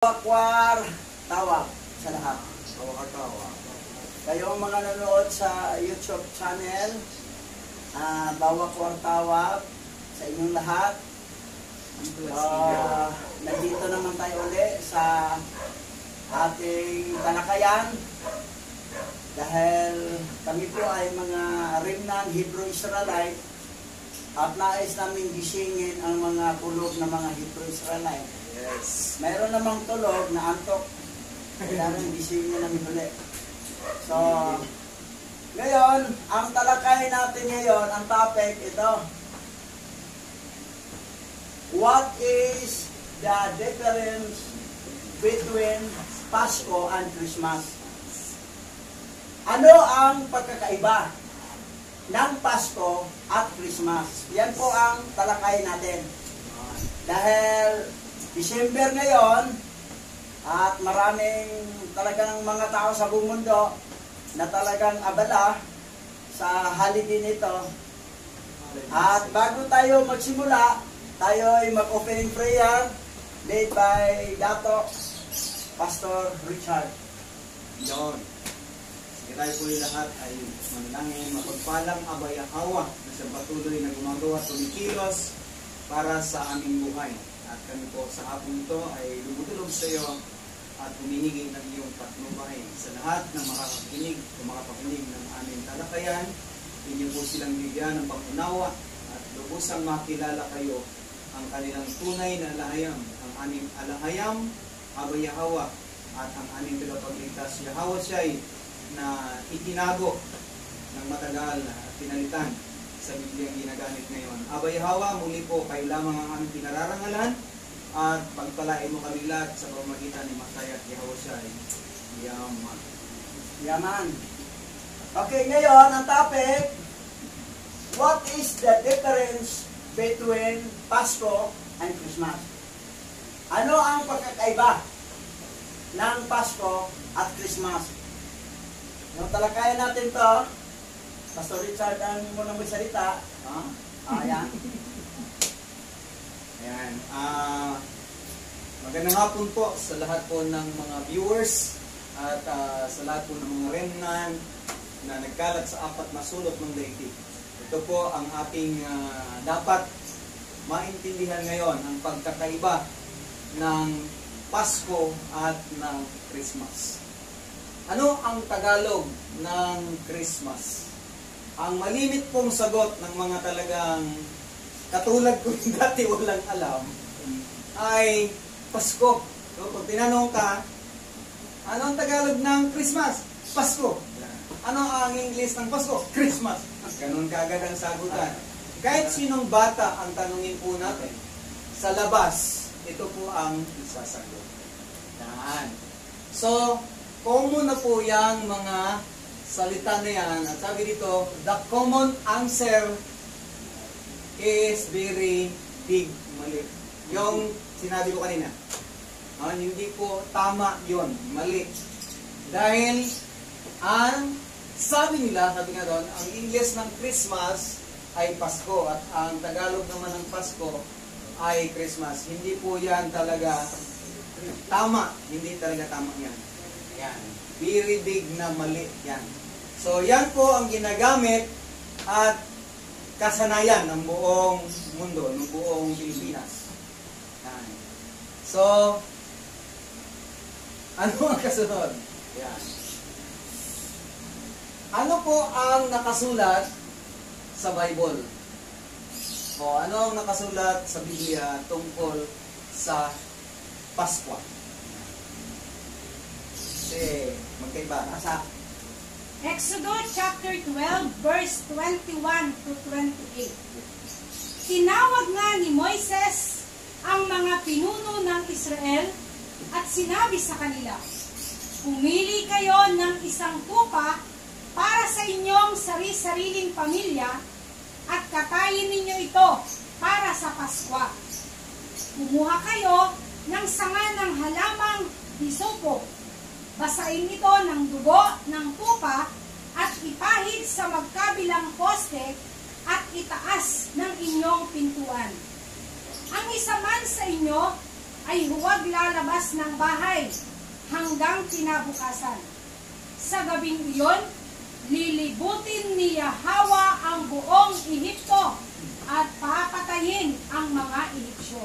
Bawakwar tawag sa lahat. Tawag. Kayong mga nanonood sa YouTube channel, Bawakwar tawag sa inyong lahat. Nandito naman tayo uli sa ating talakayan dahil kami po ay mga remnant Hebrew Israelite at nais namin gisingin ang mga tulog ng mga Hebrew Israelite. Yes. Mayroon namang tulog na antok. Kailangan gisingin namin ulit. So, ngayon, ang talakay natin ngayon, ang topic ito. What is the difference between Pasko and Christmas? Ano ang pagkakaiba ng Pasko at Christmas? Yan po ang talakay natin. Dahil December ngayon, at maraming talagang mga tao sa buong mundo na talagang abala sa holiday nito. At bago tayo magsimula, tayo ay mag-opening prayer led by Dato Pastor Richard. Yun. Sige tayo po yung lahat ay manalangin, mapagpalang abay ang hawa na sa patuloy na gumagawa at tumikilos para sa aming buhay. At kami po sa hapon ito ay lumutulog sa iyo at humihingi ng iyong patnubay sa lahat ng makakakinig o makapakinig ng aming talakayan. Inyo po silang bigyan ng pangunawa at lubusang makilala kayo ang kanilang tunay na alahayam, ang aming alahayam, Abay Yahawa, at ang aming tagapagligtas Yahawa Shai na itinago ng matagal at pinalitan sa Bibliang ginagamit ngayon. Abay Yahawa, muli po kayo lamang ang aming pinararangalan at pagpalain mo kami lahat sa pamamagitan ni Masaya at Yahawa Shai. Yaman. Yaman. Okay, ngayon ang topic, what is the difference between Pasko and Christmas? Ano ang pagkakaiba ng Pasko at Christmas? Yung talakayan natin to, Pastor Richard ang munang magsalita. Ayan. Ayan. Magandang hapon po sa lahat po ng mga viewers at sa lahat po ng mga remnant na nagkalat sa apat na sulok ng daigdig. Ito po ang ating dapat maintindihan ngayon, ang pagkakaiba ng Pasko at ng Christmas. Ano ang Tagalog ng Christmas? Ang malimit pong sagot ng mga talagang katulad ko dati walang alam ay Pasko. So, kung tinanong ka, ano ang Tagalog ng Christmas? Pasko. Ano ang English ng Pasko? Christmas. Ganun kaagad ang sagutan. Kahit sinong bata ang tanungin po natin, sa labas, ito po ang isasagot. Yan. So, common na po yung mga salita na yan. At sabi dito, the common answer is very big, mali. Yung sinabi ko kanina. Hindi po tama yon, mali. Dahil ang sabi nila, sabi nga doon, ang English ng Christmas ay Pasko at ang Tagalog naman ng Pasko ay Christmas. Hindi po yan talaga tama. Hindi talaga tama yan. Yan. Very big na mali yan. So, yan po ang ginagamit at kasanayan ng buong mundo, ng buong Pilipinas. Yan. So, ano ang kasunod? Yan. Ano po ang nakasulat sa Bible? O, ano ang nakasulat sa Biblia tungkol sa Pasko? Kasi, magkaiba. Asa? Exodus chapter 12, verse 21 to 28. Tinawag nga ni Moises ang mga pinuno ng Israel at sinabi sa kanila, pumili kayo ng isang tupa para sa inyong sari-sariling pamilya at katayin ninyo ito para sa Paskwa. Kumuha kayo ng sanga ng halamang hisopo. Basain ito ng dugo ng tupa at ipahid sa magkabilang poste at itaas ng inyong pintuan. Ang isa man sa inyo ay huwag lalabas ng bahay hanggang kinabukasan. Sa gabing iyon, lilibutin ni Yahweh ang buong Ehipto at papatayin ang mga Ehipsyo.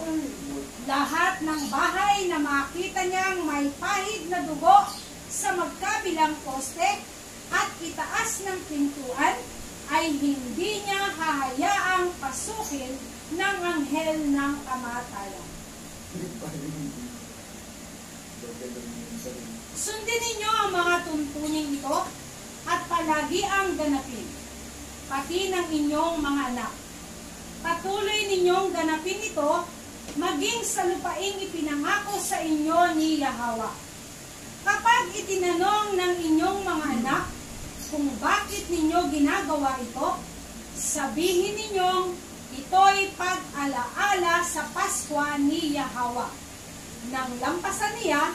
Lahat ng bahay na makita niyang may pahid na dugo sa magkabilang poste at itaas ng pintuan ay hindi niya hahayaang pasukin ng anghel ng kamatayan. Sundin ninyo ang mga tuntuning ito at palagi ang ganapin, pati ng inyong mga anak. Patuloy ninyong ganapin ito, maging sa lupaing ipinangako sa inyo ni Yahweh. Kapag itinanong ng inyong mga anak kung bakit ninyo ginagawa ito, sabihin ninyong ito'y pag-alaala sa Pasko ni Yahweh. Nang lampasan niya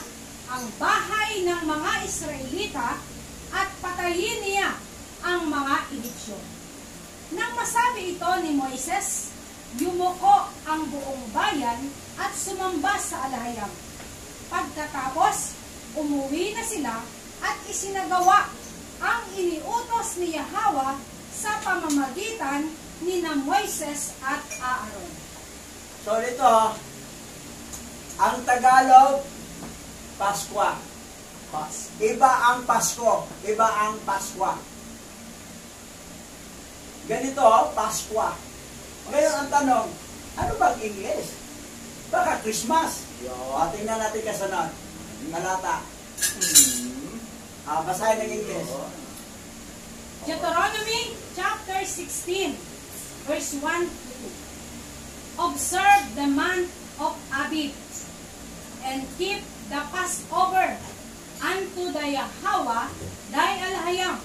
ang bahay ng mga Israelita at patayin niya ang mga Ehipsyo. Nang masabi ito ni Moises, yumuko ang buong bayan at sumamba sa alahayam. Pagkatapos, umuwi na sila at isinagawa ang iniutos ni Yahweh sa pamamagitan ni na Moises at Aaron. So dito, ang Tagalog, Paskwa. Iba ang Pasko, iba ang Paskwa. Ganito, Paskwa. Ngayon ang tanong, ano bang English? Baka Christmas. Tingnan natin kasunod. Talata. Basahin ng English. Deuteronomy chapter 16, verse 1 to 2. Observe the month of Abib, and keep the Passover unto the Yahweh thy Alhayam.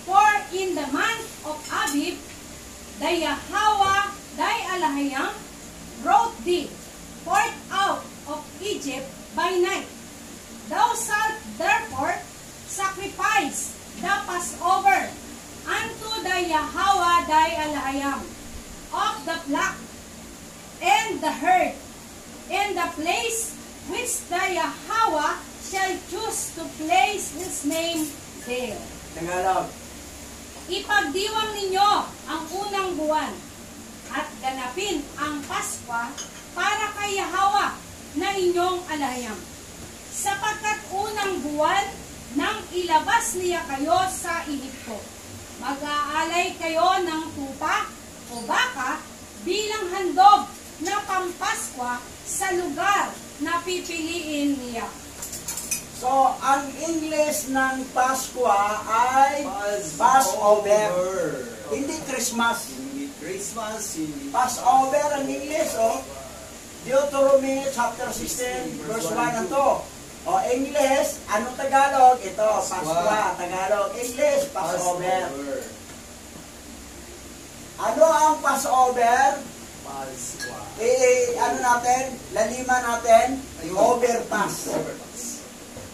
For in the month of Abib, the Yahweh thy Alhayam brought thee forth out of Egypt by night. Thou shalt therefore sacrifice the Passover unto the Yahweh thy Alhayam of the flock and the herd, in the place which the Yahweh shall choose to place His name there. Tagalog. Ipagdiwang ninyo ang unang buwan at ganapin ang Paskwa para kay Yahweh na inyong alahayam. Sapagkat unang buwan nang ilabas niya kayo sa Ehipto, mag-aalay kayo ng tupa o baka bilang handog na pampaskwa sa lugar na pipiliin niya. So, ang English ng Paskwa ay Passover. Hindi Christmas. Hindi Christmas, hindi Passover ang English, Deuteronomy chapter 16, verse 1 and 2. English, anong Tagalog? Ito, Paskwa. Tagalog, English, Passover. Ano ang Passover? Paskwa. Ano natin? Laliman natin? Overpass.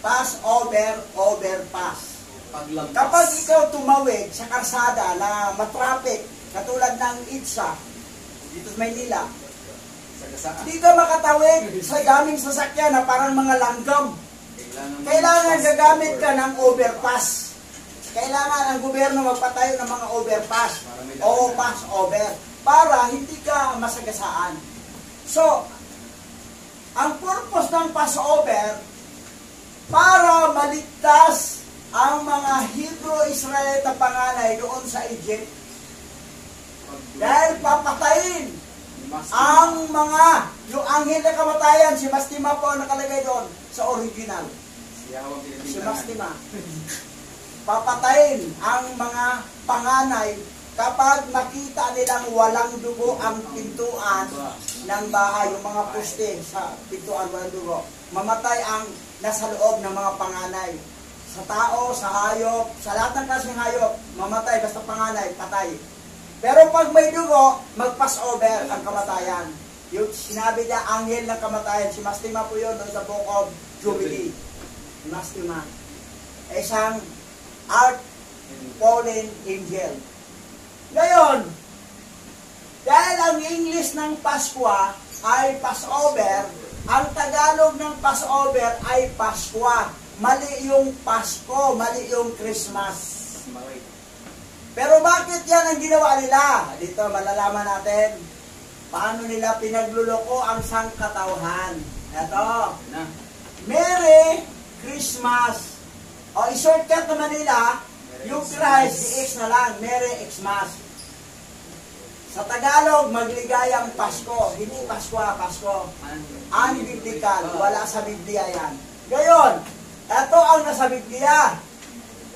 Passover, overpass. Paglampas. Kapag ikaw tumawid sa karsada na matraffic, katulad ng ITSA, dito sa Maynila, hindi ka makatawid sa daming sasakyan na parang mga langgam. Kailangan gagamit ka ng overpass. Kailangan ang gobyerno magpatayo ng mga overpass o passover para hindi ka masagasaan. So, ang purpose ng passover para maligtas ang mga Hebrew-Israelita panganay doon sa Egypt. Dahil papatayin ang mga, yung anghel na kamatayan, si Mastima po nakalagay doon sa original. Si Mastima. Papatayin ang mga panganay kapag makita nilang walang dugo ang pintuan ng bahay, yung mga poste sa pintuan walang dugo. Mamatay ang nasa loob ng mga panganay. Sa tao, sa hayop, sa lahat ng klaseng hayop, mamatay, basta panganay, patay. Pero pag may dugo, mag-pass-over ang kamatayan. Yung sinabi niya, anghel ng kamatayan, si Mastima po yun doon sa Book of Jubilee. Si Mastima. Isang fallen angel. Ngayon, dahil ang English ng Paskwa ay Passover, Ang Tagalog ng Passover ay Paskwa. Mali yung Pasko, mali yung Christmas. Pero bakit yan ang ginawa nila? Dito malalaman natin paano nila pinagluloko ang sangkatauhan. Ito, Merry Christmas. O i-shortcut naman nila, yung Christ, i-X na lang, Merry Xmas. Sa Tagalog, magligayang Pasko. Hindi Paskwa, Pasko. Unbiblical. Wala sa Biblia yan. Ngayon, ito ang nasa Biblia.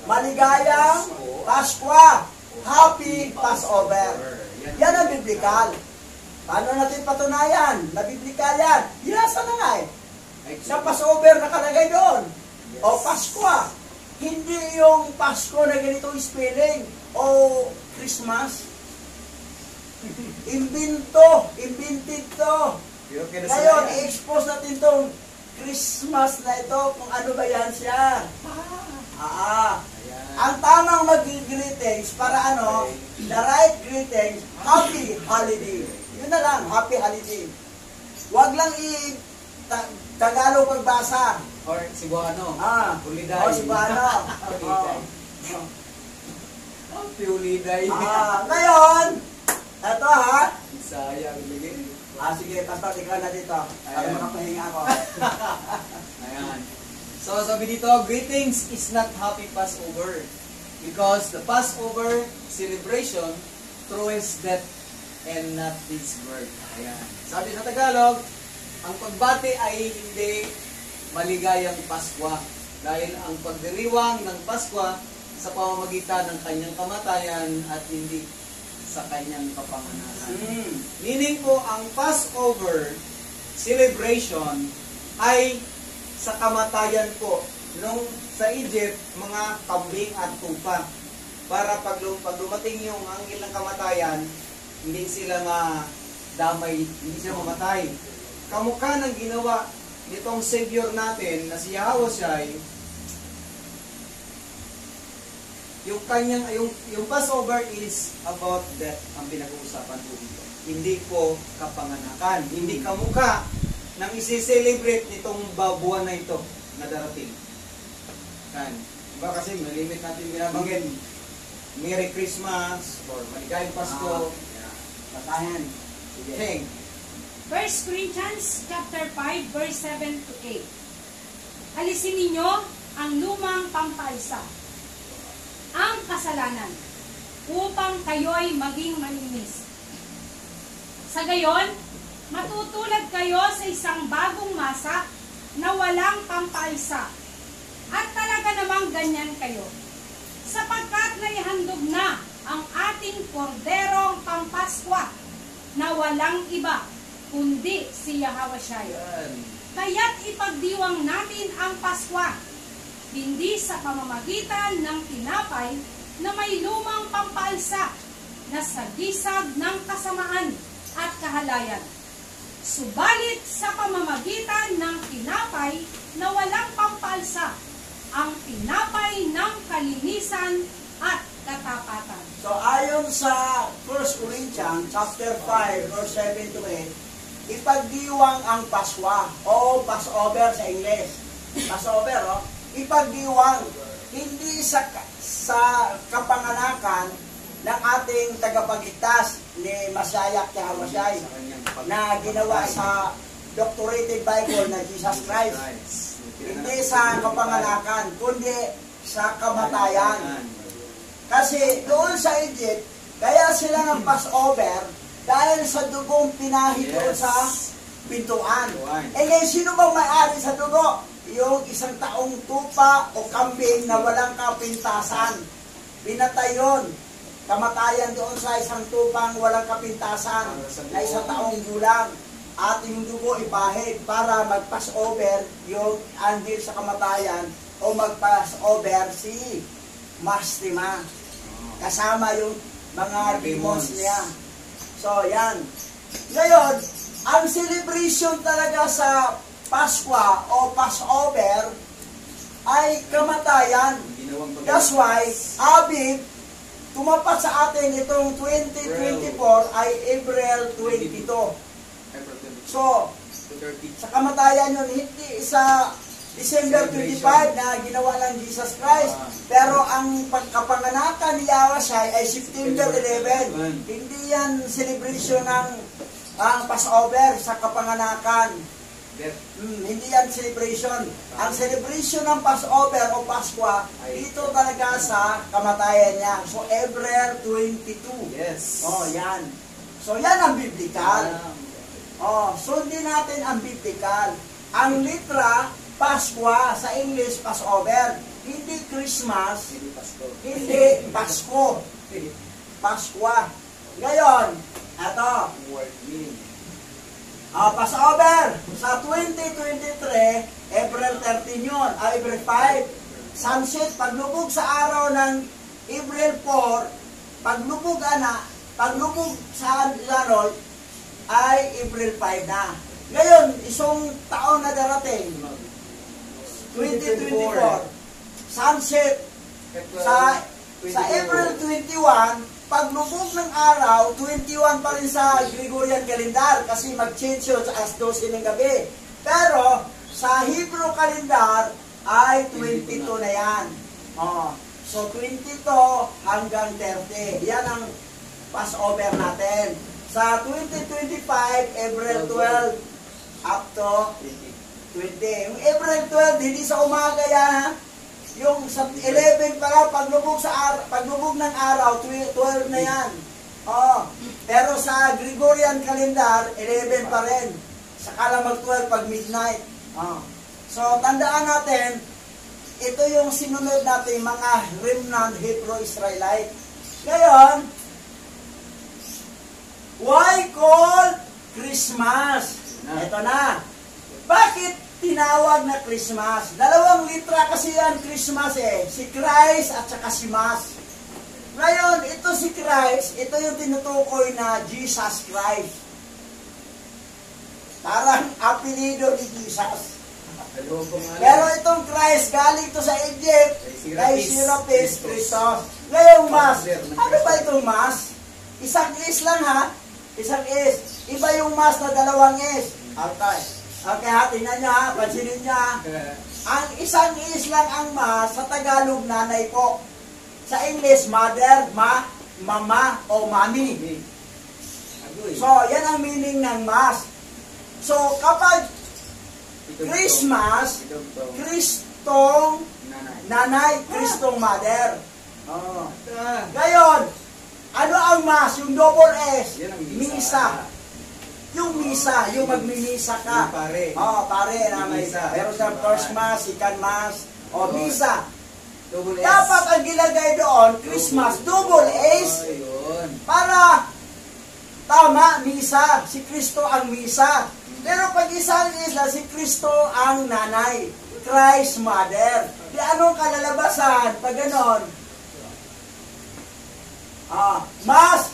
Maligayang Paskwa. Happy Passover. Yan ang biblical. Paano natin patunayan? Na biblical yan. Binasa na nga eh. Sa Passover nakalagay doon. O Paskwa. Hindi yung Pasko na ganito spelling. O Christmas. Invented to. Ngayon, i-expose natin itong Christmas na ito, kung ano ba yan siya. Ang tamang mag-greetings para ano, the right greetings, Happy Holiday. Yun na lang, Happy Holiday. Huwag lang Tagalog pagbasa. Or Cebuano. Puliday. O Cebuano. Happy Holiday. Ngayon, ito ha. Sayang lagi. Sige, pastor, ikaw na dito. Para makapahinga ako. Ayan. So, sabi dito, greetings is not happy Passover. Because the Passover celebration through His death and not His birth. Ayan. Sabi sa Tagalog, ang pagbati ay hindi maligayang Paskwa. Dahil ang pagdiriwang ng Paskwa sa pamamagitan ng kanyang kamatayan at hindi sa kanyang kapanganakan. Meaning po, ang Passover celebration ay sa kamatayan po. Nung sa Egypt, mga kambing at tupa. Para pag dumating yung anghel ng kamatayan, hindi sila madamay, hindi sila mamatay. Kamukha ng ginawa nitong Savior natin na si Yahushua, yung Passover is about death ang pinag-uusapan po dito. Hindi po kapanganakan. Hindi kamukha nang isi-celebrate nitong buwan na ito na darating. Kan. Diba kasi malimit natin binabanggit. Merry Christmas or Maligayang Pasko. Patahan. Sige. Hang. 1 Corinthians chapter 5 verse 7 to 8. Alisin ninyo ang lumang pampaisa, ang kasalanan, upang kayo'y maging malinis. Sa gayon, matutulad kayo sa isang bagong masa na walang pampaisa. At talaga namang ganyan kayo. Sapagkat naihandog na ang ating korderong pampaskwa na walang iba kundi si Yahushua. Kaya't ipagdiwang natin ang Paskwa, hindi sa pamamagitan ng tinapay na may lumang pampalsa na sagisag ng kasamaan at kahalayan. Subalit sa pamamagitan ng tinapay na walang pampalsa, ang tinapay ng kalinisan at katapatan. So ayon sa 1 Corinthians chapter 5 verse 7 to 8, ipagdiwang ang Paskwa o Passover sa English. Passover, ipagdiwang hindi sa kapanganakan ng ating tagapagligtas ni Masaya Yahushua na ginawa sa doctorated Bible na Jesus Christ. Hindi sa kapanganakan, kundi sa kamatayan. Kasi doon sa Egypt, kaya sila ng Passover dahil sa dugong pinahid doon sa pintuan. Ngayon, sino bang may-ari sa dugo? Yung isang taong tupa o kambing na walang kapintasan. Pinatay yun. Kamatayan doon sa isang tupang walang kapintasan na isang taong gulang. At yung dugo ipahid para mag-Passover yung anghel sa kamatayan o mag-Passover si Mastima. Kasama yung mga demons niya. So, yan. Ngayon, ang celebration talaga sa Paskwa o Passover ay kamatayan. That's why, Abib, tumapat sa atin itong 2024 ay April 22. So, 2:30. Sa kamatayan yun, hindi sa December 25 na ginawa ng Jesus Christ. Pero ang pagkapanganakan ni Yahweh ay September 11. Hindi yan celebration ng Passover sa kapanganakan. Hindi yan celebration. Ang celebration ng Passover o Paskwa, dito talaga sa kamatayan niya. So, April 22. Yes. Oh, yan. So, yan ang biblical. Oh, sundin natin ang biblical. Ang litra, Paskwa, sa English, Passover. Hindi Christmas, Hindi Pasko. hindi Pasko. Paskwa. Ngayon, ito, Word meaning. Passover, sa 2023, April 13 yun, April 5, sunset, paglubog sa araw ng April 4, paglubog sa Lanol, ay April 5 na. Ngayon, isang taon na darating, 2024, sunset, sa April 21, paglubog ng araw, 21 pa rin sa Gregorian calendar kasi mag-change yun sa alas 12 ng gabi. Pero sa Hebrew calendar ay 22 na yan. Oh, so 22 hanggang 30. Yan ang Passover natin. Sa 2025, April 12 up to 20. Yung April 12, hindi sa umaga yan. Yung sa 11 para paglubog ng araw, 12 na yan. Oh, pero sa Gregorian calendar, 11 pa rin. Saka lang mag-12 pag midnight. Oh. So, tandaan natin, ito yung sinunod natin mga remnant Hebrew Israelite. Ngayon, why call Christmas? Ito na. Bakit tinawag na Christmas? Dalawang litra kasi yan Christmas eh. Si Christ at saka si Mas. Ngayon, ito si Christ, ito yung tinutukoy na Jesus Christ. Parang apelido ni Jesus. Pero itong Christ, galing to sa Egypt, kay Serapis Christos. Ngayong Mas, ano ba itong Mas? Isang is lang ha? Isang is. Iba yung Mas na dalawang is. Okay ha, tingnan nyo ha, pansinin nyo ha. Ang isang is lang ang Mas, sa Tagalog, nanay po. Sa English, mother, mama, o mami. So, yan ang meaning ng Mas. So, kapag Christmas, Kristong nanay, Kristong mother. Oh. Ngayon, ano ang Mas? Yung double S, misa. Yung misa, yung magmimisa ka. Oh, pare na may meron sa first mass, second mass, o misa. Dapat ang gilagay doon, Christmas, double S. Para tama, misa. Si Kristo ang misa. Pero pag isang isla, si Kristo ang nanay. Christ mother. Di anong kalalabasan pag ganon? Mass,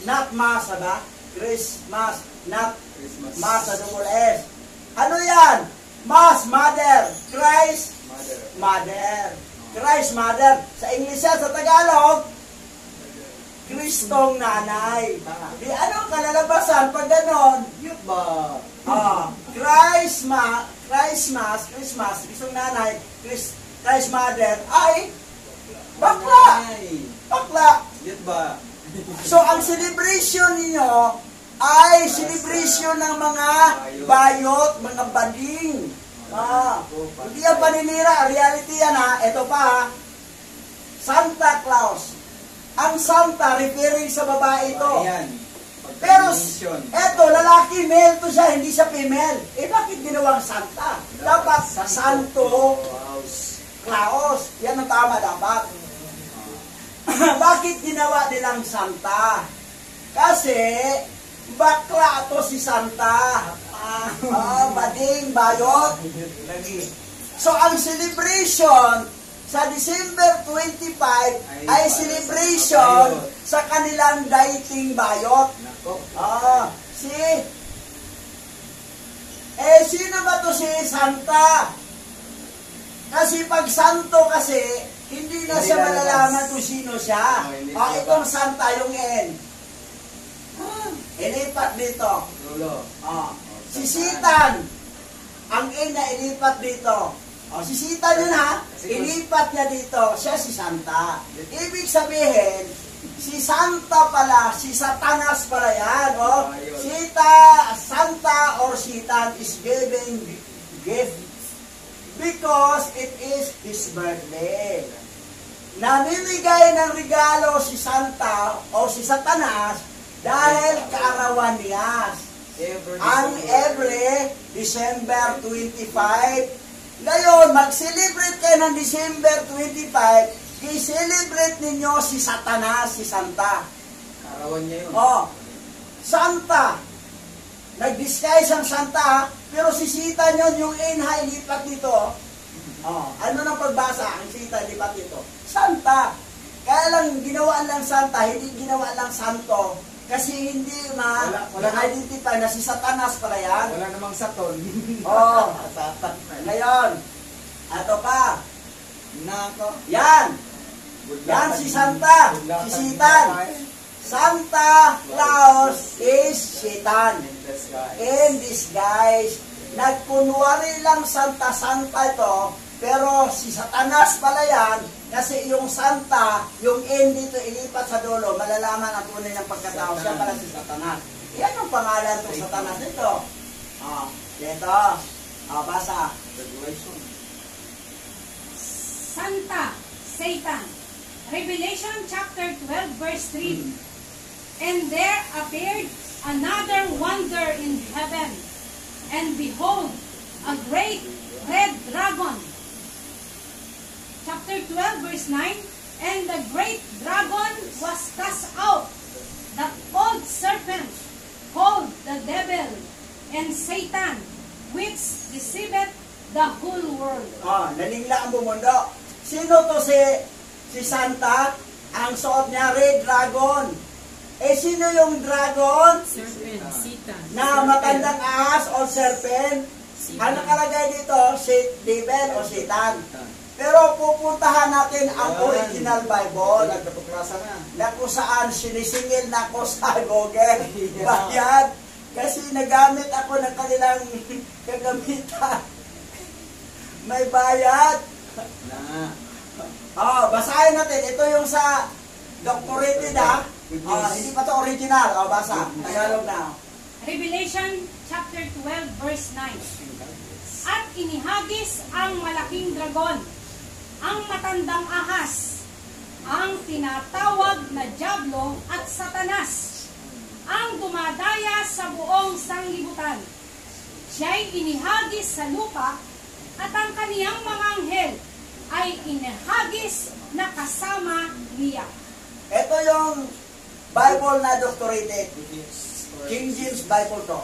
not mass, ba? Christmas, not mass sa double S. Ano yan? Mass, mother. Christ, mother. Christ, mother. Sa English yan, sa Tagalog, Kristong nanay. Di anong kalalabasan pag ganon? Christmas, Kristong nanay, Christ mother, ay bakla. Bakla. So, ang celebration ninyo ay celebration ng mga bayot, mga bading. Hindi yan paninira. Reality yan ha. Ito pa ha. Santa Claus. Ang Santa, referring sa babae ito. Pero, eto, lalaki, male to siya, hindi siya female. Bakit ginawang Santa? Dapat Santo Claus. Yan ang tama dapat. Bakit ginawa nilang Santa? Kasi, bakla to si Santa. Bading, bayot. So, ang celebration sa December 25 ay celebration sa kanilang dating bayot. Sino ba to si Santa? Kasi pag Santo kasi, hindi na siya malalaman kung sino siya. Itong Santa, yung N. Ilipat dito. Si Satan, ang N na ilipat dito. O, si Satan yun ha, ilipat niya dito, siya si Santa. Ibig sabihin, si Santa pala, si Satanas pala yan. O, Santa or Satan is giving gift because it is his birthday. Namimigay ng regalo si Santa o si Satanas dahil kaarawan niya. Ang every December 25. Ngayon, mag-celebrate kayo ng December 25, i-celebrate ninyo si Satanas, si Santa. Karawan niya yun. Oh, Santa. Nag-disguise ang Santa, pero si Sita yun, yung inha, ilipat dito. Oh, ano nang pagbasa? Ang Sita, ilipat dito. Santa. Kaya lang, ginawa lang Santa, hindi ginawa lang Santo. Kasi hindi ma-identify na si Satanas pala yan. Wala namang Saton. Oh, ngayon, ato pa. Nako. Yan. Yan si Santa, si Satan. Santa Claus is Satan. In disguise. Nagkunwari lang Santa ito, pero si Satanas pala yan, kasi yung Santa, yung N dito ilipat sa dulo, malalaman ang tunay ng pagkatao. Siya pala si Satanas. Yan ang pangalan ng Satanas nito. Dito. Basa. Santa, Satan. Revelation chapter 12 verse 3. And there appeared another wonder in heaven. And behold, a great red dragon. Chapter 12 verse 9. And the great dragon was cast out, that old serpent, called the devil and Satan, which deceiveth the whole world. Nalingla ang bumundo. Sino to si Santa? Ang suot niya, red dragon. Sino yung dragon? Serpent, Satan. Na matandang ahas o serpent. Ang nakalagay dito, si devil o Satan. Pero pupuntahan natin ang original Bible. Na kung saan sinisingil na ako sa Google. Bayad. Kasi nagamit ako ng kanilang kagamitan. May bayad. Basahin natin. Ito yung sa doctorated ha. Hindi pa to original. Basa. Tagalog na. Revelation chapter 12 verse 9. At inihagis ang malaking dragon, ang matandang ahas, ang tinatawag na Diablo at Satanas, ang dumadaya sa buong sanglibutan. Siya'y inihagis sa lupa, at ang kaniyang mga anghel ay inihagis na kasama niya. Ito yung Bible na doctorated. King James Bible to.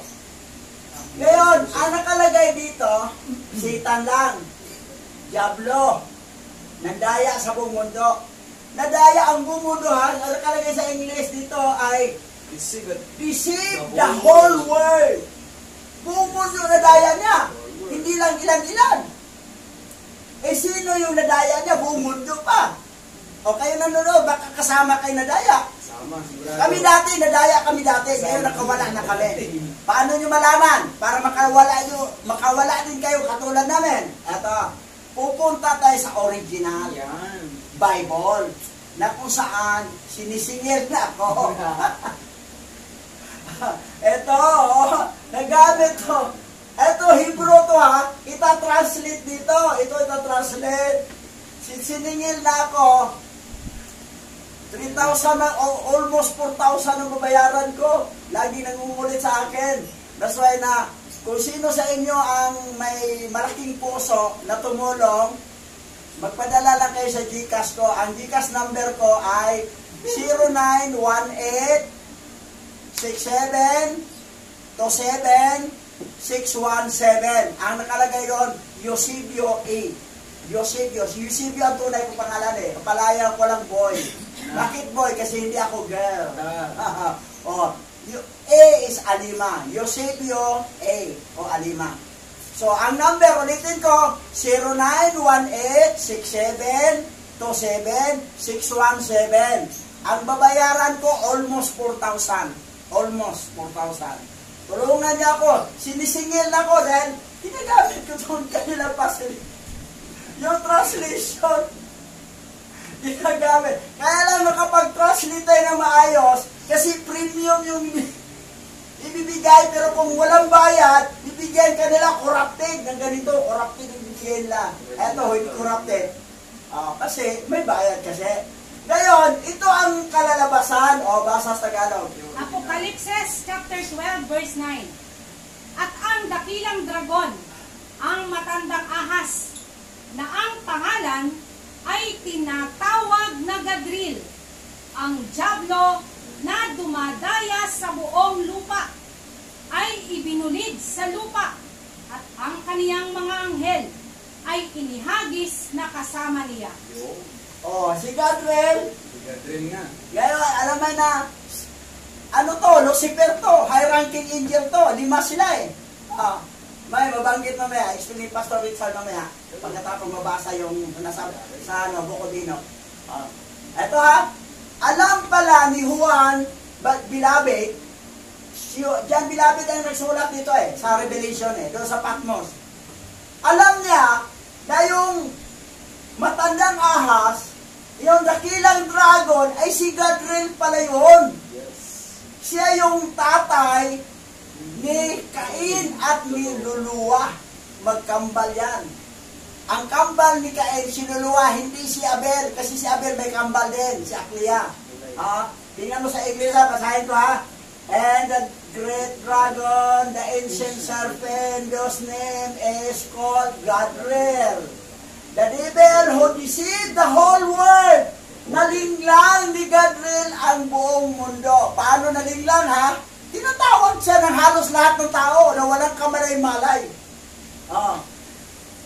Ngayon, ang nakalagay dito, Satan lang. Diablo. Nandaya sa buong mundo. Nadaya ang buong mundo ha. Ang nakalagay sa English dito ay deceive the whole world. Buong mundo nadaya niya. Hindi lang ilan-ilan. Sino yung nadaya niya? Buong mundo pa. O kayo nanonood, baka kasama kayo nadaya. Kami dati, nadaya kami dati. Ngayon nakawala na kami. Paano nyo malaman? Para makawala din kayo katulad namin. Eto, pupunta tayo sa original Bible na kung saan sinisingil na ako. Eto, nagamit to. Eto, Hebrew to ha. Ita-translate dito. Ito ita-translate. Siningil na ako. 3,000 na, almost 4,000 ang babayaran ko. Lagi nangungulit sa akin. That's why na, kung sino sa inyo ang may malaking puso na tumulong, magpadala lang kayo sa GCash ko. Ang GCash number ko ay 0918-67-27-617. Ang nakalagay doon, Eusebio A. Eusebio. Si Eusebio ang tunay kong pangalan eh. Kapalaya ko lang boy. Bakit boy? Kasi hindi ako girl. A is Alima. Eusebio A o Alima. So, ang number, ulitin ko, 0918-67-27-617. Ang babayaran ko, almost 4,000. Almost 4,000. Tulungan niya ako. Sinisingil ako dahil ginagamit ko itong kanilang facility. Yung translation, ginagamit. Kaya lang nakapag-translate tayo ng maayos kasi premium yung ibibigay, pero kung walang bayad, bibigyan ka nila corrupted ng ganito. Corrupted yung bibigyan nila. Eto, hindi corrupted. Kasi may bayad kasi. Ngayon, ito ang kalalabasan. Basa sa Tagalog. Apokalipsis chapter 12 verse 9. At ang dakilang dragon, ang matandang ahas, na ang pangalan ay tinatawag na Gadril, ang Diablo na dumadaya sa buong lupa, ay ibinulid sa lupa, at ang kaniyang mga anghel ay inihagis na kasama niya. Si Gadril. Gadril nga. Ngayon, alam mo na, ano to, Lucifer to, high-ranking angel to, 5 sila eh. May mabanggit mamaya, explain ni Pastor Richard mamaya, pagkatapos mabasa yung nasa sa Bocodino. Eto alam pala ni Juan Bilabid, John Bilabid ang nagsulat dito sa Revelation doon sa Patmos. Alam niya na yung matandang ahas, yung dakilang dragon, ay si Gadril pala yun. Yes. Siya yung tatay ni Cain at ni Luluwa. Magkambal yan. Ang kambal ni Cain, si Luluwa, hindi si Abel, kasi si Abel may kambal din, si Aklia. Tingnan mo sa iglesia, basahin ko And the great dragon, the ancient serpent, whose name is called Gadril. The devil who deceived the whole world. Nalinglang ni Gadril ang buong mundo. Paano nalinglang Tinatawag siya ng halos lahat ng tao na walang kamalay-malay.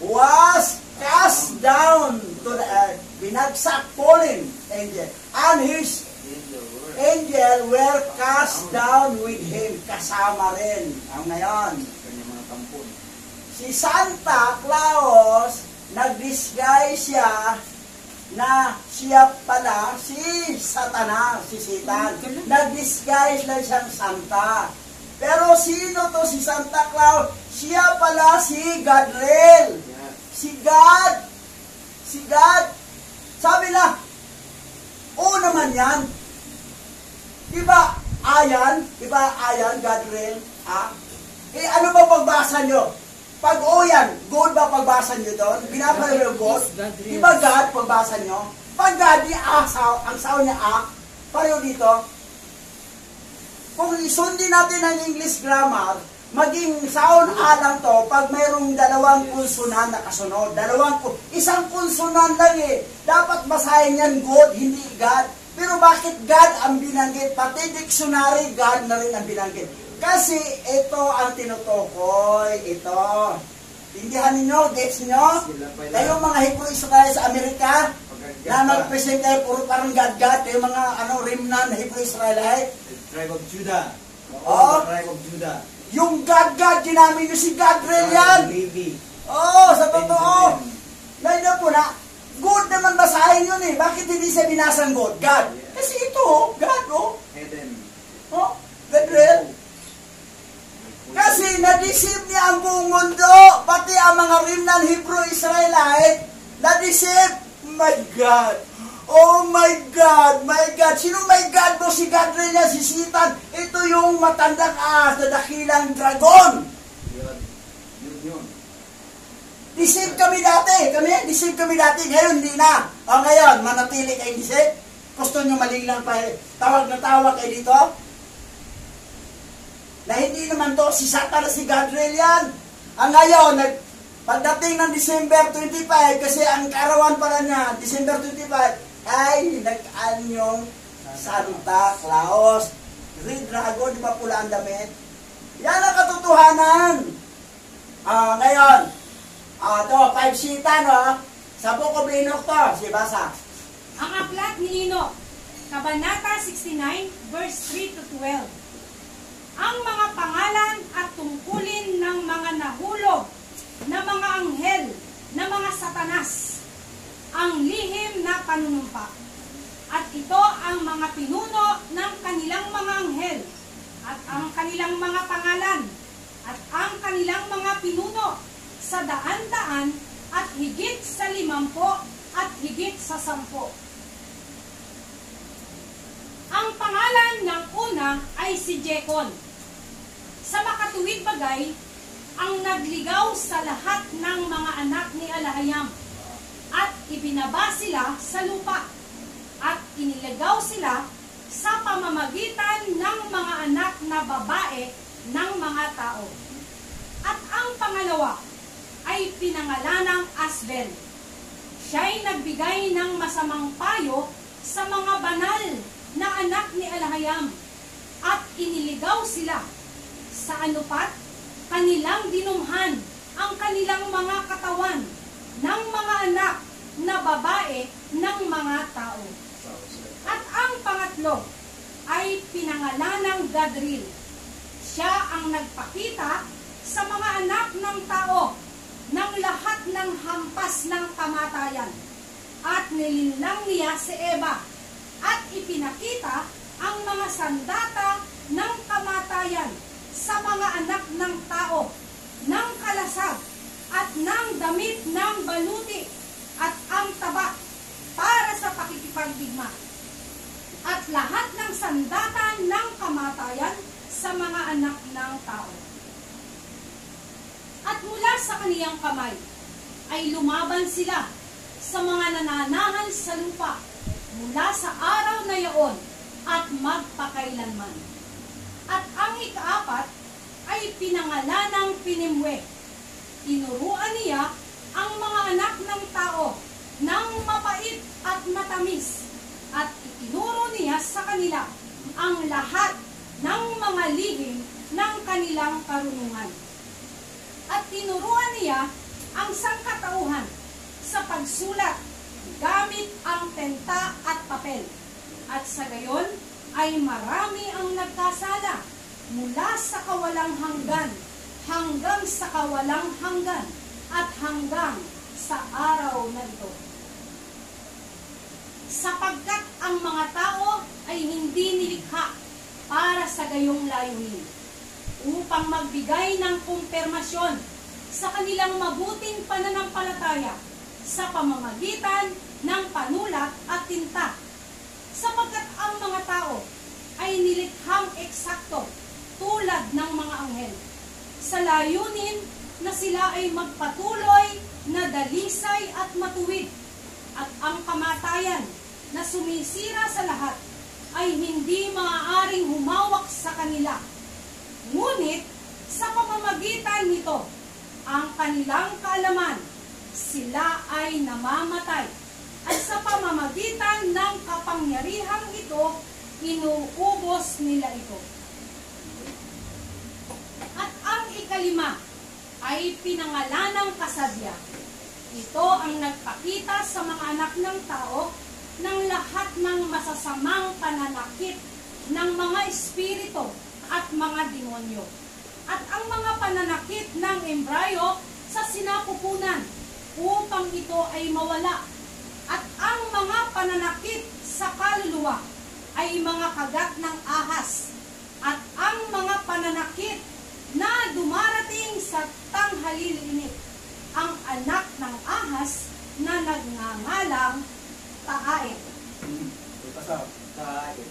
Was cast down to the earth. Binagsak, fallen angel. And his angel were cast down with him. Kasama rin. Ang ngayon. Kanyang mga tampon. Si Santa Claus, nag-disguise siya na siya pala si Satanas, si Satan. Nag-disguise lang siyang Santa. Pero sino to si Santa Claus? Siya pala si Gadril. Si God. Sabi na, naman yan. Diba ayan, Gadril? Ano ba pagbasa nyo? Pag yan, God ba pagbasa nyo doon? Binabasa nyo God? Diba God pagbasa nyo? Pag God, ang sound niya pareho dito. Kung isundin natin ang English grammar, maging sound lang to pag mayroong dalawang konsonan na kasunod. Isang konsonan lang Dapat basahin yan God, hindi God. Pero bakit God ang binanggit? Pati dictionary, God na rin ang binanggit. Kasi ito ang tinutukoy. Ito. Tindihan ninyo, gets nyo? Kayo mga Hebrew Israel sa Amerika, na mag-present kayo, puro parang God. Kayo mga remnant na Hebrew Israelite. Tribe of Judah. Tribe of Judah. Yung God, ginamit nyo si Gadril yan. Sa totoo. Ngayon po na, good naman basahin yun Bakit hindi siya binasang God? God. Kasi ito, God, Eden. Gadril. Kasi na-deceive niya ang buong mundo, pati ang mga remnant Hebrew Israelite, na-deceive. My God. Oh my God, my God. Sino my God mo? Si Gadril niya, si Satan. Ito yung matandang ahas na dakilang dragon. Yun. Deceive kami dati. Deceive kami dati. Ngayon, hindi na. Ngayon, manatili kayo deceive. Gusto nyo malinglang pa. Tawag na tawag kayo dito. Na hindi naman to si Satan na si Gadril yan. Ngayon, pagdating ng December 25, kasi ang karawan pala niya, December 25, ay nag-anyong Santa Claus. Red Dragon, di ba pula ang damit? Yan ang katotohanan. Ngayon, ito, 5 Satan, sa Book of Enoch to, si Basa. Ang aklat ni Enoch, Kabanata 69, verse 3 to 12. Ang mga pangalan at tungkulin ng mga nahulog na mga anghel, na mga satanas, ang lihim na panunumpa. At ito ang mga pinuno ng kanilang mga anghel, at ang kanilang mga pangalan at ang kanilang mga pinuno sa daan-daan at higit sa 50 at higit sa 10. Ang pangalan ng una ay si Jekon. Sa makatuwid bagay, ang nagligaw sa lahat ng mga anak ni Alahayam at ibinaba sila sa lupa at iniligaw sila sa pamamagitan ng mga anak na babae ng mga tao. At ang pangalawa ay pinangalanang Asbel. Siya'y nagbigay ng masamang payo sa mga banal na anak ni Alahayam at iniligaw sila sa anupat kanilang dinumhan ang kanilang mga katawan ng mga anak na babae ng mga tao. At ang pangatlo ay pinangalanang Gadril. Siya ang nagpakita sa mga anak ng tao ng lahat ng hampas ng kamatayan at nilinlang niya si Eva at ipinakita ang mga sandata ng kamatayan sa mga anak ng tao, ng kalasag at ng damit ng baluti at ang taba para sa pakikipagdigma at lahat ng sandata ng kamatayan sa mga anak ng tao. At mula sa kaniyang kamay ay lumaban sila sa mga nananahan sa lupa mula sa araw na yaon at magpakailanman. At ang ikaapat ay pinangalanang Pinimwe. Tinuruan niya ang mga anak ng tao ng mapait at matamis at itinuro niya sa kanila ang lahat ng mga lihim ng kanilang karunungan. At tinuruan niya ang sangkatauhan sa pagsulat gamit ang tenta at papel. At sa gayon ay marami ang nagkasala mula sa kawalang hanggan hanggang sa kawalang hanggan at hanggang sa araw na ito. Sapagkat ang mga tao ay hindi nilikha para sa gayong layunin, upang magbigay ng kumpirmasyon sa kanilang mabuting pananampalataya sa pamamagitan ng panulat at tinta. Sapagkat ang mga tao ay nilikhang eksakto tulad ng mga anghel, sa layunin na sila ay magpatuloy na dalisay at matuwid, at ang kamatayan na sumisira sa lahat ay hindi maaaring humawak sa kanila. Ngunit sa pamamagitan nito, ang kanilang kaalaman, sila ay namamatay, at sa pamamagitan ng kapangyarihang ito, inuubos nila ito. At ang ikalima ay pinangalanang Kasadya. Ito ang nagpakita sa mga anak ng tao ng lahat ng masasamang pananakit ng mga espiritu at mga demonyo, at ang mga pananakit ng embryo sa sinapupunan upang ito ay mawala, at ang mga pananakit sa kaluluwa ay mga kagat ng ahas, at ang mga pananakit na dumarating sa tanghalilinit, ang anak ng ahas na nagngangalang Taait. Taait.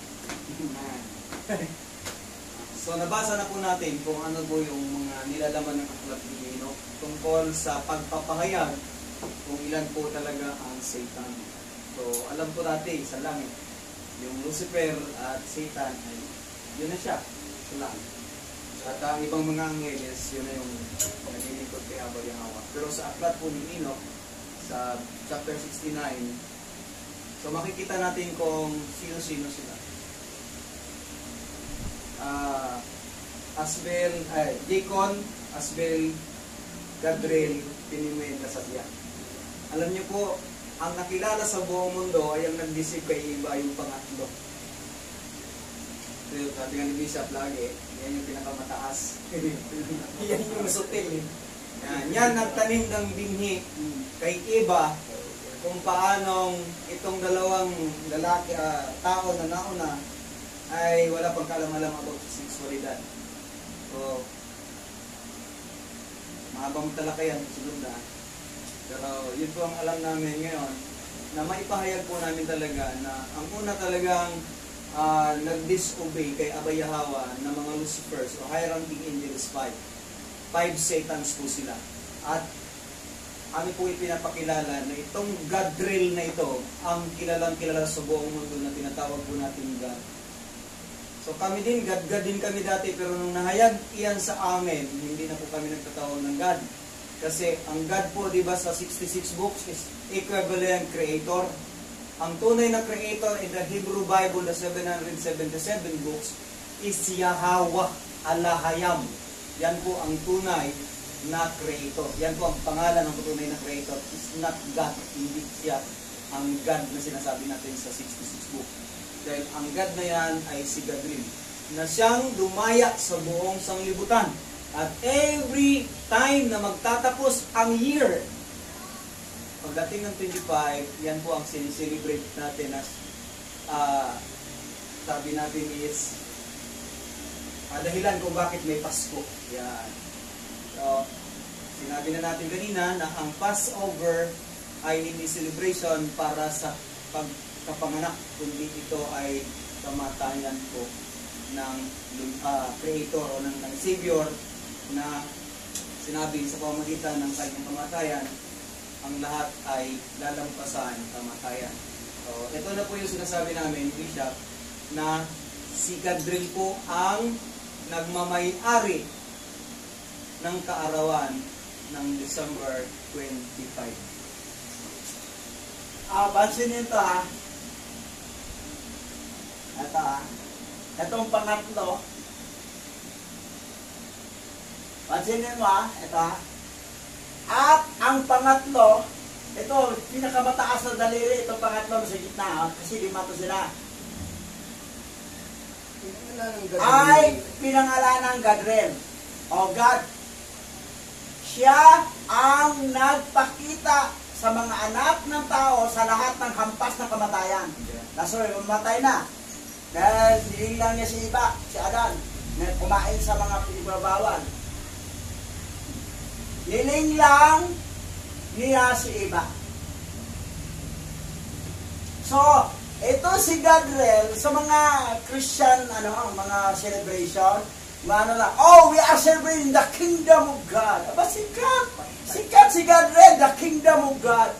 So nabasa na po natin kung ano po yung mga nilalaman ng aklat ni Enoch tungkol sa pagpapahayag kung ilan po talaga ang Satan. So alam po natin sa langit, yung Lucifer at Satan ay yun na siya sa langit. At ang ibang mga angeles, yun na yung naglilingkod kay Abba Yahweh. Pero sa aklat po ni Enoch, sa chapter 69, so makikita natin kung sino-sino sila. Jekon, Asbel, Gadril, Pinimwe, Kasadya. Alam niyo po, ang nakilala sa buong mundo ay ang nag-deceive kay Eva, yung pangatlo. So, sabi nga ni Bishop lagi, yan yung pinakamataas. Yan yung sutil. Yan nagtanim ng binhi kay Eva kung paanong itong dalawang lalaki, tao na nauna ay wala pang kaalam-alam about sexualidad. So, mahabang talakayan, sunod na. Pero yun po ang alam namin ngayon, na maipahayag po namin talaga na ang una talagang nag-disobey kay Abba Yahweh na mga Lucifers o high-ranking angels 5. 5 Satans po sila. At kami po ipinapakilala na itong God drill na ito ang kilalang kilala sa buong mundo na tinatawag po natin God. So kami din, God din kami dati, pero nung nahayag iyan sa amin, hindi na po kami nagtatawag ng God. Kasi ang God po, di ba, sa 66 books is equivalent creator. Ang tunay na creator in the Hebrew Bible, the 777 books, is Yahweh Alahayam. Yan po ang tunay na creator. Yan po ang pangalan ng tunay na creator. Is not God. Hindi siya ang God na sinasabi natin sa 66 books. Dahil ang God na yan ay si Gadrin, na siyang dumaya sa buong sanglibutan. At every time na magtatapos ang year, pagdating ng 25, yan po ang sinicelebrate natin as sabi natin is dahilan kung bakit may Pasko. Yan. So, sinabi na natin kanina na ang Passover ay hindi celebration para sa pagkapanganak, kundi ito ay kamatayan po ng Creator o ng Savior, na sinabi sa pamamagitan ng kanyang kamatayan, ang lahat ay lalampasan kamatayan. So, ito na po yung sinasabi namin, Bishop, na si Gadriel po ang nagmamay-ari ng kaarawan ng December 25. Pansinin ito ha. Ito ha. Itong pangatlo. Pansinin mo ha. Ito ha. At ang pangatlo, ito, pinakamataas na daliri, itong pangatlo sa gitna ha. Kasi 5 to sila. Ay pinangalan ng Gadriel. O God. Siya ang nagpakita sa mga anak ng tao sa lahat ng hampas na kamatayan. Kaso mamatay na. Dahil niling lang niya si iba, si Adan, na kumain sa mga pinagbabawal. Niling lang niya si iba. So, ito si Gadriel sa mga Christian, mga celebration, we are celebrating the kingdom of God. Aba, sikat si Gadriel, the kingdom of God.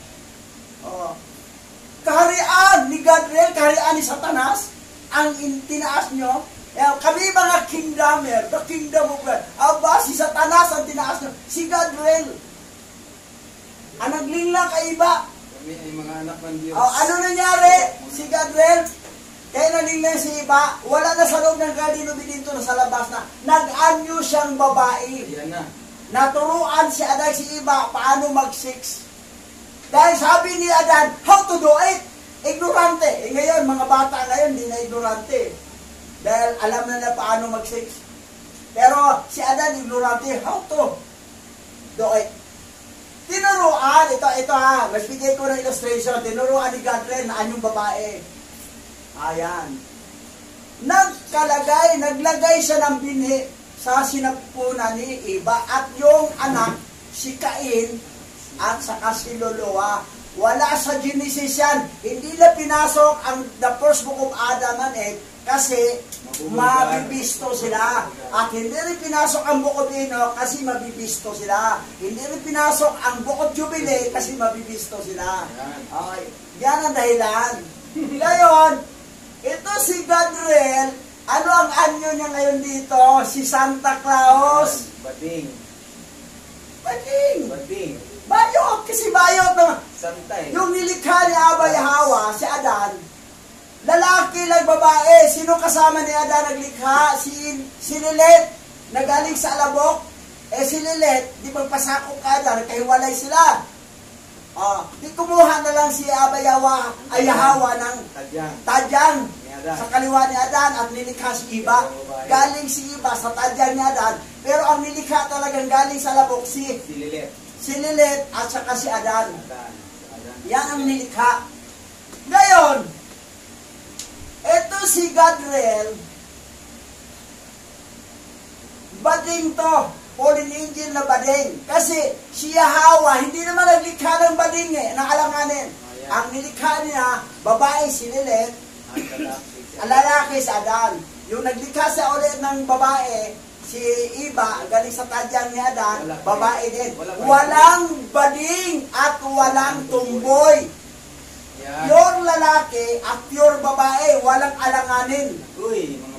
Oh. Kaharian ni Gadriel, kaharian ni Satanas, ang tinaas nyo. Kami mga kingdomer, the kingdom of God. Aba, si Satanas ang tinaas nyo. Si Gadriel, ang naglinglang kay iba. Kami ay mga anak ng Diyos. Ano nangyari? Si Gadriel, kaya nalinglang si iba, wala na sa loob ng Gardino Bidinto na sa labas na. Nag-anyo siyang babae. Ayan na. Naturuan si Adan si iba paano mag-sex. Dahil sabi ni Adan, how to do it? Ignorante. Ngayon, mga bata ngayon, hindi na ignorante. Dahil alam na paano mag-sex. Pero si Adan, ignorante, how to do it. Tinuruan, ito ha, mas bigay ko ng illustration, tinuruan ni Gadriel na anyong babae. Ayan. Naglagay siya ng binhi sa sinapunan ni Eva at yung anak, si Cain at saka si Loloa. Wala sa Genesis yan. Hindi na pinasok ang the first book of Adam and Eve kasi mabibisto sila. At hindi rin pinasok ang book of Enoch kasi mabibisto sila. Hindi rin pinasok ang book of Jubilee kasi mabibisto sila. Okay. Yan ang dahilan. Ngayon, ito si Gadriel, ano ang anyo niya ngayon dito? Si Santa Claus. Bading. Bayot, kasi bayot naman. Santa eh. Yung nilikha ni Abba Yahweh, si Adan, lalaki lang babae. Sino kasama ni Adan naglikha? Si Lilith, na galing sa alabok. Si Lilith, di magpasakop ka Adan, nagkahiwalay sila. Di kumuha na lang si Abba Yahweh ng tadyang sa kaliwa ni Adan at nilikha si Iba. Galing si Iba sa tadyang ni Adan, pero ang nilikha talagang galing sa alabok si Lilith at saka si Adan. Yan ang nilikha. Ngayon, ito Ito si Gadriel, bading to, fallen angel na bading. Kasi si Yahweh, hindi naman naglikha ng bading ng alanganin. Ang nilikha niya, babae si Lilith, ang lalaki si Adan. Yung naglikha sa ulit ng babae, si Eva, galing sa tadyang ni Adan, babae din. Walang bading at walang tumboy. Pure lalaki at pure babae, walang alanganin.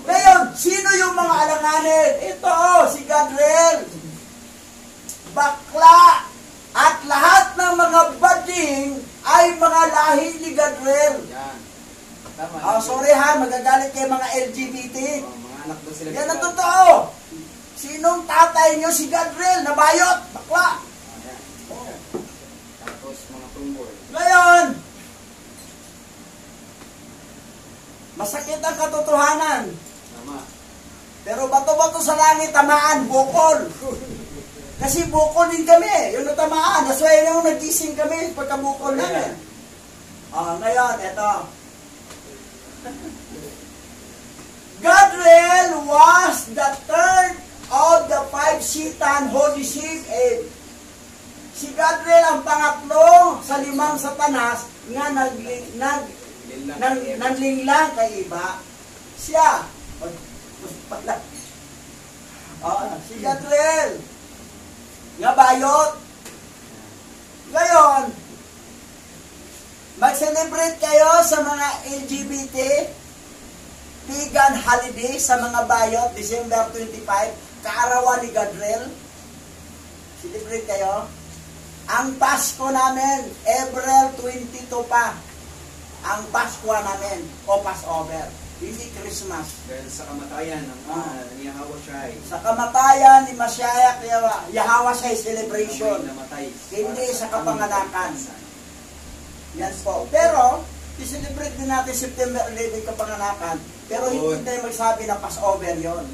Ngayon, sino yung mga alanganin? Ito, si Gadriel. Bakla. At lahat ng mga bading ay mga lahi ni Gadriel. Sorry ha, magagalit kayo mga LGBT. Mga anak daw sila. Yan ang totoo. Sinong tatay nyo? Si Gadriel, nabayot. Bakla. Tapos mga tumboy. Ngayon, masakit ang katotohanan. Tama. Pero bato-bato sa langit, tamaan, bukol. Kasi bukol din kami, yung natamaan. That's why yung nagising kami pagkabukol namin. Ngayon, eto. Gadriel was the third of the 5 Satan who deceived Eve. Si Gadriel ang pangatlo sa 5 Satanas nga nanlinglang kay Eva. Siya. Si Gadriel. Nga bayot. Ngayon, mag-celebrate kayo sa mga LGBT pagan holiday sa mga bayot, December 25, kaarawan ni Gadriel. Celebrate kayo. Ang Pasko namin, April 22 pa. Ang Pasko namin, o Passover. Hindi Christmas. Dahil sa kamatayan ng ni Yahweh. Sa kamatayan ni Mashiach, Yahweh celebration. Hindi sa kapanganakan. Yan po. Pero, i-celebrate din natin September 11 kapanganakan. Pero hindi tayo magsabi na Passover yon.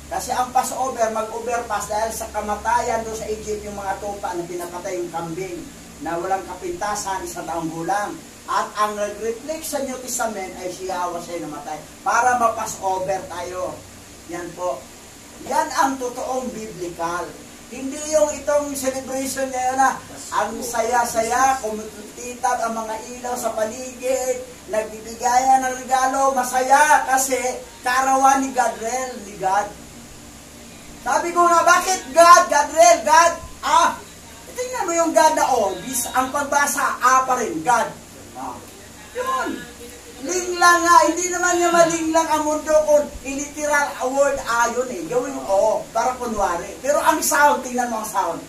Kasi ang Passover, mag-overpass dahil sa kamatayan doon sa Egypt, yung mga tupa na pinapatay yung kambing na walang kapintasan, 1 taong gulang. At ang nag-reflect sa New Testament ay si Yahweh siya namatay para ma-Passover tayo. Yan po. Yan ang totoong biblical. Hindi yung itong celebration ngayon na ang saya-saya, kumutitap ang mga ilaw sa paligid, nagbibigayan ng regalo, masaya kasi kaarawan ni Gadriel, ni God. Sabi ko nga, bakit God? Gadriel, God? Tingnan mo yung God na ang pagbasa, pa rin, God. Yun. Linglang nga, hindi naman niya malinglang ang mundo kung literal word ayon Gawin mo, para kunwari. Pero ang sound, tingnan mo ang sound.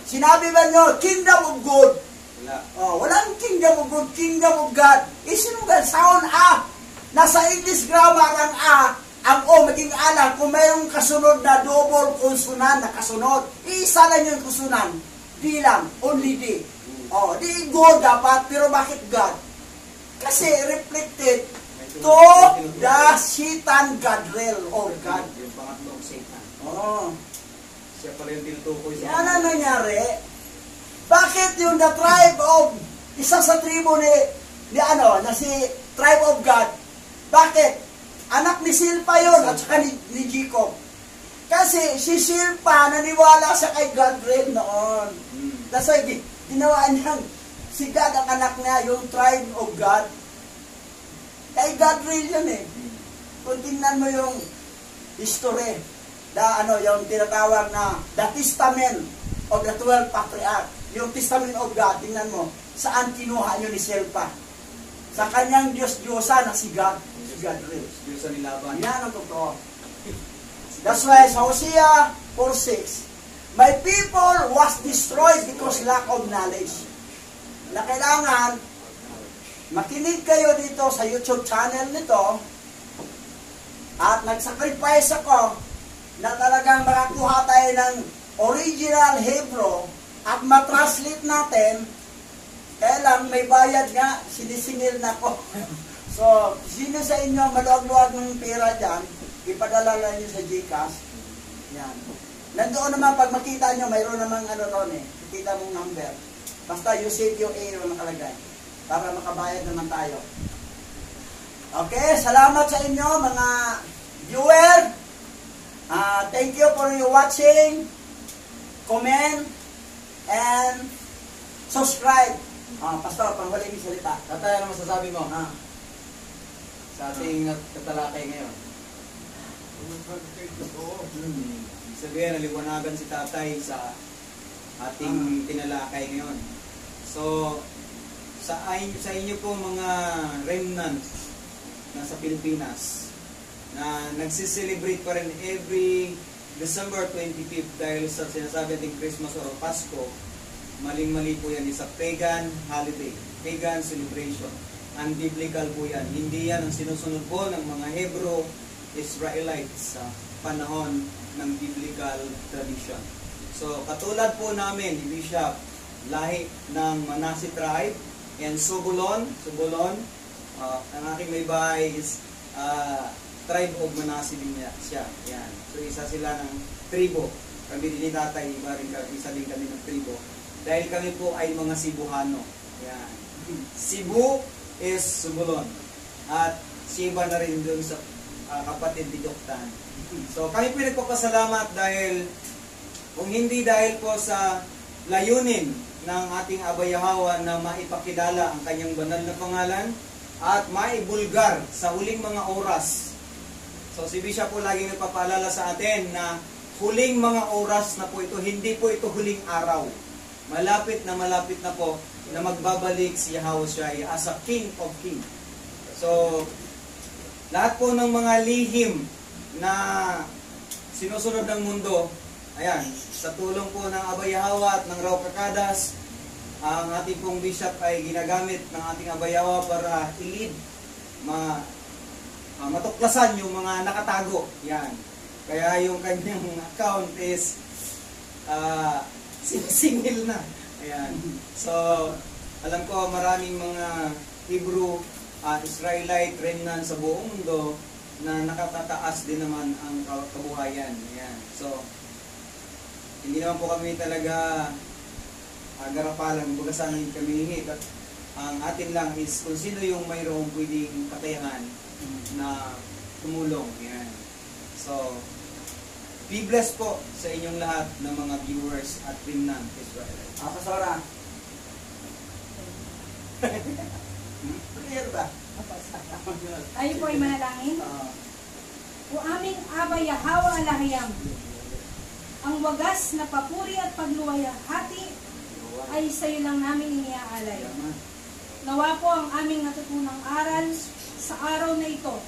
Sinabi ba nyo, kingdom of God? Walang kingdom of God, kingdom of God. Sino God? Sound Nasa English grammar ang O maging alang kung mayroong kasunod na double consonant na kasunod. Isa lang yung consonant. D lang, only D. Di God dapat, pero bakit God? Kasi reflected to the Satan Gadriel or God. Yung pangatlong Satan. Siya pala yung tinutukoy sa... Yan ang nangyari. Bakit yung the tribe of, isa sa tribo na si tribe of God, bakit? Anak ni Silpa yon at saka ni Jacob. Kasi si Silpa naniwala sa kay Gadriel noon. That's why ginawa niyang si God ang anak niya, yung tribe of God. Kay Gadriel yun Kung tingnan mo yung history, yung tinatawag na the Testament of the 12 Patriarchs, yung Testament of God, tingnan mo, saan kinuha nyo ni Silpa? Sa kanyang Diyos-Diyosa na si God, si Gadriel. Diyosa ni Laban. Yan ang totoo. That's why sa Hosea 4:6, my people was destroyed because lack of knowledge. Na kailangan makinig kayo dito sa YouTube channel nito at nag-sacrifice ako na talagang makakuha tayo ng original Hebrew at matranslate natin. Kaya lang may bayad nga, sinisingil na ko. So, sino sa inyo maluwag-luwag ng pera dyan, ipadala lang nyo sa GCash. Yan. Nandoon naman, pag makita nyo, mayroon namang makita mong number. Basta you save your A nakalagay para makabayad naman tayo. Okay, salamat sa inyo mga viewer. Thank you for your watching, comment, and subscribe. Pastor, panghuling salita. Tatay, ano masasabi mo Ah. sa ating katalakay ngayon? Ibig sabihin, naliwanagan si tatay sa ating tinalakay ngayon. So, sa inyo po mga remnant na sa Pilipinas na nagsiselebrate pa rin every December 25th dahil sa sinasabi nating Christmas or Pasko, maling-mali po yan, is a pagan holiday, pagan celebration. Unbiblical po yan. Hindi yan ang sinusunod po ng mga Hebrew Israelites sa panahon ng biblical tradition. So, katulad po namin, ni Bishop, lahi ng Manasseh tribe and Zebulon, ang aking may bahay is tribe of Manasseh din siya. Yan. So, isa sila ng tribo. Kami din ni tatay, isa din kami ng tribo. Dahil kami po ay mga Cebuano. Yan. Cebu is Zebulon. At Siba na rin doon sa kapatid ni Joktan. So kami po nagpapasalamat dahil kung hindi dahil po sa layunin ng ating Abayahawa na maipakilala ang kanyang banal na pangalan at maibulgar sa huling mga oras. So si Bishop po laging nagpapaalala sa atin na huling mga oras na po ito, hindi po ito huling araw. Malapit na po na magbabalik si Yahushua as a King of Kings. So lahat po ng mga lihim na sinusunod ng mundo, ayan, sa tulong po ng Abayahawa at ng Raw Kakadas, ang ating pong bishop ay ginagamit ng ating Abayahawa para i-lead, matuklasan yung mga nakatago. Yan. Kaya yung kanyang account is singil na. Ayan. So, alam ko maraming mga Hebrew Israelite remnant sa buong mundo na nakatataas din naman ang kabuhayan. Ayan. So, hindi naman po kami talaga garapalan, baga sana hindi kami hingit. At ang atin lang is kung sino yung mayroong pwedeng katayangan na tumulong. Ayan. So, be blessed po sa inyong lahat ng mga viewers at remnant Israelite. Pastora. Clear ba? Tayo po ay manalangin. O aming Abayahawa Alahayam, ang wagas na papuri at pagluwalhati ay sa iyo lang namin iniaalay. Nawa po ang aming natutunang aral sa araw na ito,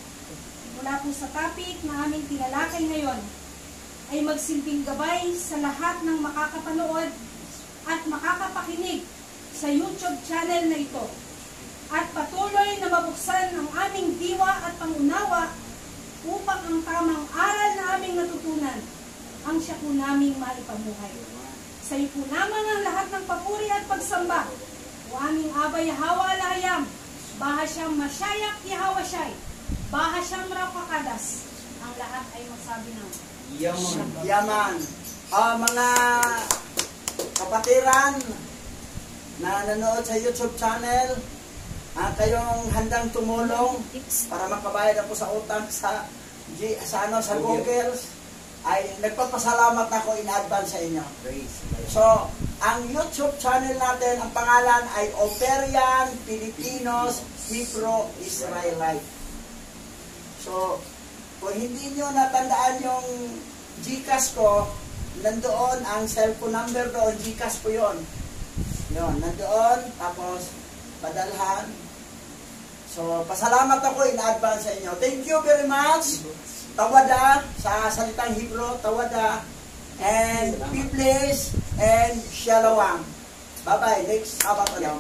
mula po sa topic na aming tinalakay ngayon, ay magsilbing gabay sa lahat ng makakapanood at makakapakinig sa YouTube channel na ito, at patuloy na mabuksan ang aming diwa at pangunawa upang ang tamang aral na aming natutunan ang siya po naming maipamuhay. Sa iyo po lamang ang lahat ng papuri at pagsamba. O aming Abayahawa Alahayam, Bahasham Mashayak Yahawasyay, Bahasham Rapakadas, ang lahat ay magsabi ng Yaman. Mga kapatiran na nanood sa YouTube channel, kayong handang tumulong para makabayad ako sa utang sa Google, ay nagpapasalamat ako in advance sa inyo. So, ang YouTube channel natin, ang pangalan ay Operian Filipinos Hebrew Israelite. So, kung hindi nyo natandaan yung GCash ko, nandoon ang cellphone number doon, GCash ko yon. Yun, nandoon, tapos padalhan. So, pasalamat ako in advance sa inyo. Thank you very much. Tawada, sa salitang Hebrew, tawada, and be blessed, and shalom. Bye-bye. Next Sabbath ulit.